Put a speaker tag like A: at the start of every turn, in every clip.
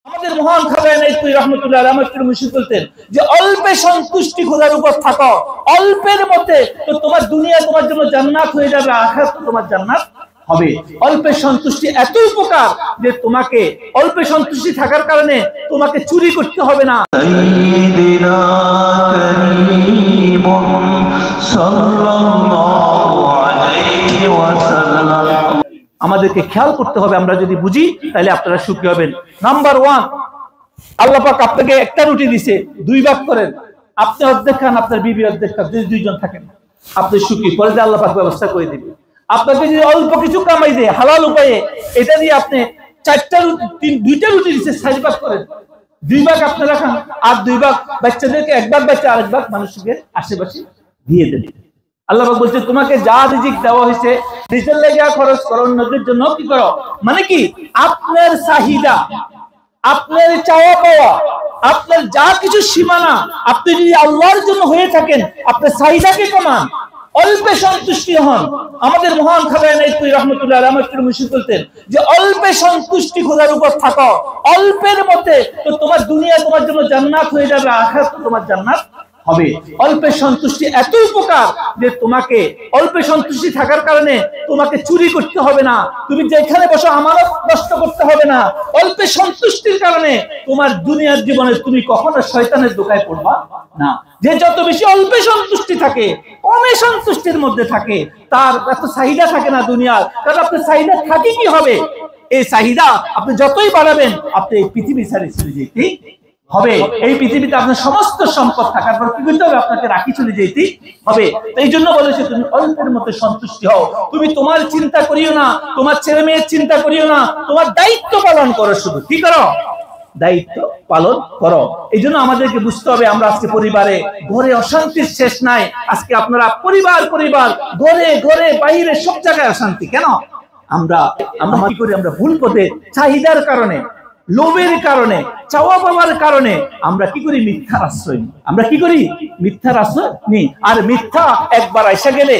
A: আমাদের মহান খাজায়ে নাইতপুরী রাহমাতুল্লাহ আলাইহি আমাদের মুর্শিদ বলতেন যে অল্পে সন্তুষ্টি খোদার উপর থাকো, অল্পের মধ্যে তো তোমার দুনিয়া তোমার জন্য জান্নাত হয়ে যাবে, আখিরাত তোমার জান্নাত হবে। অল্পে সন্তুষ্টি এত উপকার যে তোমাকে অল্পে সন্তুষ্টি থাকার কারণে তোমাকে চুরি করতে হবে না। সাইয়্যিদিনা কারীমুন সাল্লাল্লাহু আলাইহি ওয়াসাল্লাম। আমাদেরকে খেয়াল করতে হবে, আমরা যদি বুঝি তাহলে আপনারা সুখী হবেন। নাম্বার 1, আল্লাহ পাক আপনাকে একটা রুটি দিছে, 2 ভাগ করেন, আপনি অর্ধেক খান, আপনার বিবি অর্ধেক খান, যদি 2 জন থাকেন আপনি সুখী। পরে যে আল্লাহ পাক ব্যবস্থা করে দিবে। আপনাকে যদি অল্প কিছু কামাই দেয় হালাল উপায়ে, এটা দিয়ে আপনি 2টা রুটি দিছে, 4 ভাগ করেন, 2 ভাগ আপনি রাখান, আর 2 ভাগ বাচ্চাদেরকে, 1 ভাগ বাচ্চা, আরেক ভাগ মানুষকে আশেপাশে দিয়ে দেন। আল্লাহ পাক বলছে তোমাকে যা রিজিক দেওয়া হয়েছে নিজের লাগা খরচ করো, অন্যদের জন্য কি করো, মানে কি আপনার চাহিদা, আপনার চাওয়া পাওয়া, আপনার যা কিছু সীমানা, আপনি যদি আল্লাহর জন্য হয়ে থাকেন, আপনার চাহিদাকে কমান, অল্পে সন্তুষ্টি হন। আমাদের মহান খাজায়ে নাইতপুরী রাহমাতুল্লাহ আলাইহি আমাদের মুর্শিদ বলতেন যে অল্পে সন্তুষ্টি খোদার উপর থাকো, অল্পের মধ্যে তো তোমার দুনিয়া তোমার জন্য জান্নাত হয়ে যাবে, আখিরাত তোমার জান্নাত হবে। অল্পে সন্তুষ্টি এত উপকার যে তোমাকে অল্পে সন্তুষ্টি থাকার কারণে তোমাকে চুরি করতে হবে না, তুমি যেখানে বসো আমানত নষ্ট করতে হবে না। অল্পে সন্তুষ্টির কারণে তোমার দুনিয়ার জীবনে তুমি কখনো শয়তানের ধোঁকায় পড়বা না। যে যত বেশি অল্পে সন্তুষ্টি থাকে, কমে সন্তুষ্টির মধ্যে থাকে, তার এত চাহিদা থাকে না দুনিয়ার। কারণ আপনার চাহিদা থাকে কি হবে, এই চাহিদা আপনি যতই বাড়াবেন আপনি এই পৃথিবী ছেড়ে চলে যেতে হবে। এই পৃথিবীতে আপনার সমস্ত সম্পদ থাকার পর কি করতে হবে, আপনাকে রাখি চলে যেতে হবে। এই জন্য বলেছে তুমি অল্পের মধ্যে সন্তুষ্টি হও। তুমি তোমার চিন্তা করিও না, তোমার ছেলে মেয়ের চিন্তা করিও না, তোমার দায়িত্ব পালন করো, শুধু কি করো, দায়িত্ব পালন করো। এই জন্য আমাদেরকে বুঝতে হবে, আমরা আজকে পরিবারে ঘরে অশান্তির শেষ নাই। আজকে আপনারা পরিবার ঘরে ঘরে বাইরে সব জায়গায় অশান্তি কেন? আমরা কি করি, আমরা ভুল পথে চাহিদার কারণে, লোভের কারণে, চাওয়া পাওয়ার কারণে আমরা কি করি, মিথ্যার আশ্রয় নিই। আমরা কি করি, মিথ্যার আশ্রয় নিই। আর মিথ্যা একবার আইসা গেলে,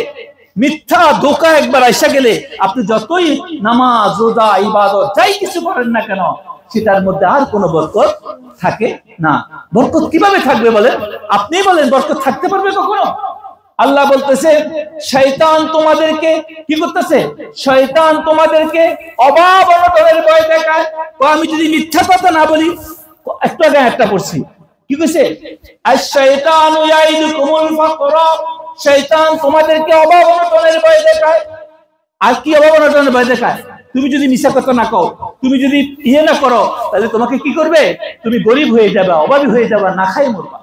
A: মিথ্যা ধোঁকা একবার আইসা গেলে, আপনি যতই নামাজ রোজা ইবাদত যাই কিছু করেন না কেন, সেটার মধ্যে আর কোনো বরকত থাকে না। বরকত কিভাবে থাকবে বলেন? আপনি বলেন, বরকত থাকতে পারবে কখনো? আল্লাহ বলতেছে শয়তান তোমাদেরকে কি করতেছে, শয়তান তোমাদেরকে অভাব অনটনের ভয় দেখায়। তো আমি যদি মিথ্যা কথা না বলি, একটু আগে একটা পড়ছি, কি কইছে, আশ-শাইতানু ইয়াইদুকুমুল ফাকর, শয়তান তোমাদেরকে অভাব অনটনের ভয় দেখায়। আর কি অভাব অনটনের ভয় দেখায়? তুমি যদি মিথ্যা কথা না কও, তুমি যদি না করো, তাহলে তোমাকে কি করবে, তুমি গরিব হয়ে যাবে, অভাবী হয়ে যাবে, না খাই মরবা।